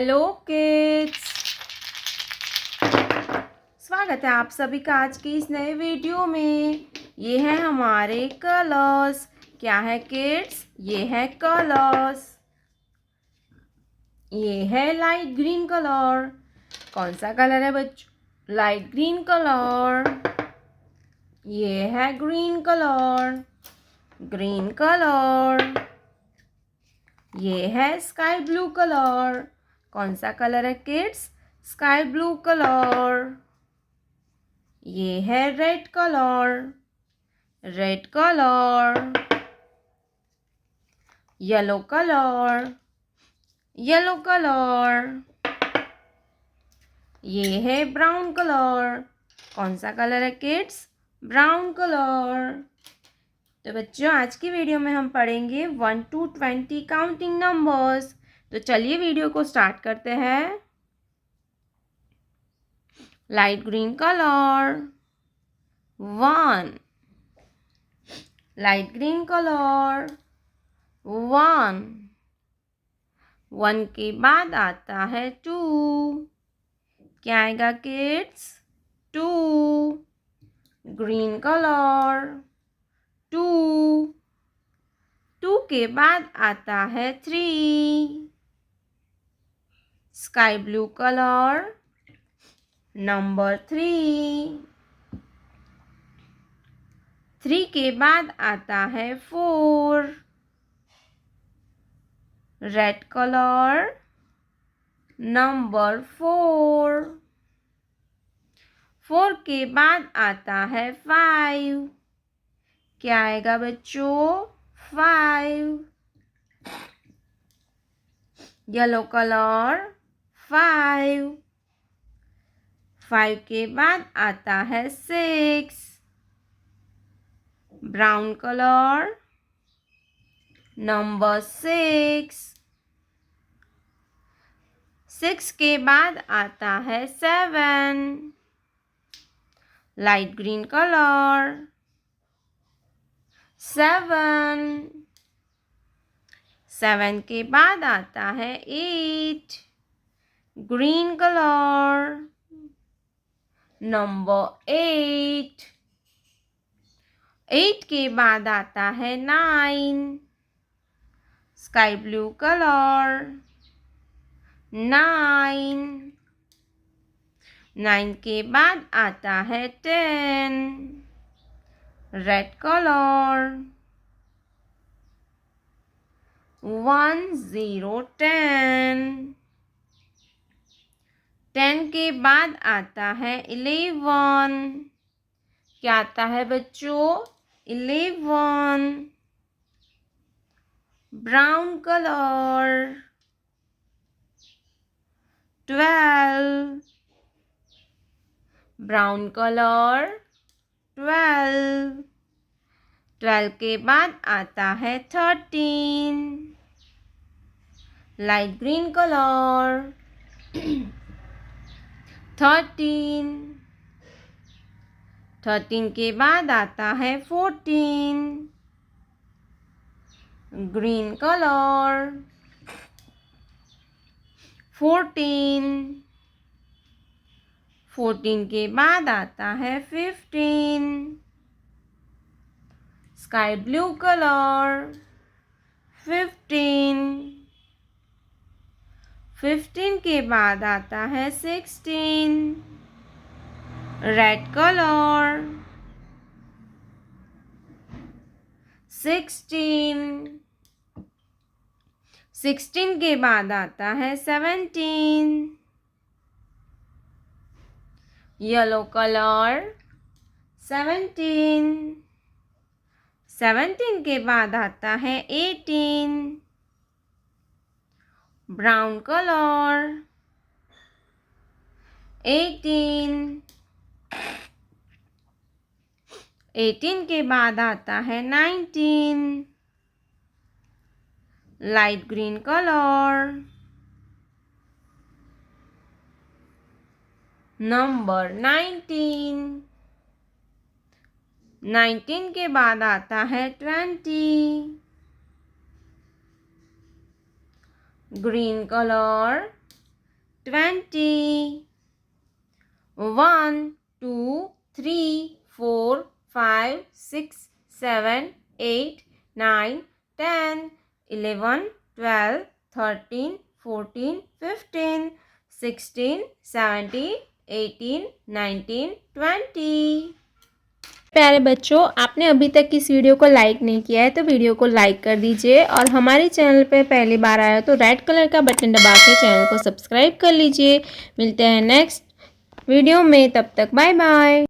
Hello kids, स्वागत है आप सभी का आज की इस नए वीडियो में। ये है हमारे कलर्स। क्या है किड्स? ये है कलर्स। ये है लाइट ग्रीन कलर। कौन सा कलर है बच्चों? Light green colour. ये है ग्रीन कलर। Green colour. ये है स्काई ब्लू कलर। कौन सा कलर है किड्स? Sky blue colour. ये है red colour. Red colour. Yellow colour. Yellow colour. ये है ब्राउन कलर। कौन सा कलर है किड्स? Brown colour. तो बच्चों, आज की वीडियो में हम पढ़ेंगे 1 to 20 काउंटिंग नंबर्स। तो चलिए वीडियो को स्टार्ट करते हैं। Light green colour 1, light green colour 1, 1 के बाद आता है 2। क्या आएगा किड्स? 2, ग्रीन कलर 2, 2 के बाद आता है 3, स्काई ब्लू कलर नंबर 3, 3 के बाद आता है 4, रेड कलर नंबर 4, 4 के बाद आता है 5। क्या आएगा बच्चों? 5, येलो कलर 5, 5 के बाद आता है 6, ब्राउन कलर नंबर 6, 6 के बाद आता है 7, लाइट ग्रीन कलर 7, 7 के बाद आता है 8, ग्रीन कलर नंबर 8, 8 के बाद आता है 9, स्काई ब्लू कलर 9, 9 के बाद आता है 10, रेड कलर 1 0 10, 10 के बाद आता है 11। क्या आता है बच्चों? 11, ब्राउन कलर 12, ब्राउन कलर 12, 12 के बाद आता है 13, लाइट ग्रीन कलर 13, 13 के बाद आता है 14, ग्रीन कलर 14, 14 के बाद आता है 15, स्काई ब्लू कलर 15, 15 के बाद आता है 16, रेड कलर 16, 16 के बाद आता है 17, येलो कलर 17, 17 के बाद आता है 18, ब्राउन कलर 18, 18 के बाद आता है 19, लाइट ग्रीन कलर नंबर 19, 19 के बाद आता है 20, ग्रीन कलर 20. 1, 2, 3, 4, 5, 6, 7, 8, 9, 10, 11, 12, 13, 14, 15, 16, 17, 18, 19, 20. प्यारे बच्चों, आपने अभी तक इस वीडियो को लाइक नहीं किया है तो वीडियो को लाइक कर दीजिए और हमारे चैनल पे पहली बार आया तो रेड कलर का बटन दबा के चैनल को सब्सक्राइब कर लीजिए। मिलते हैं नेक्स्ट वीडियो में, तब तक बाय बाय।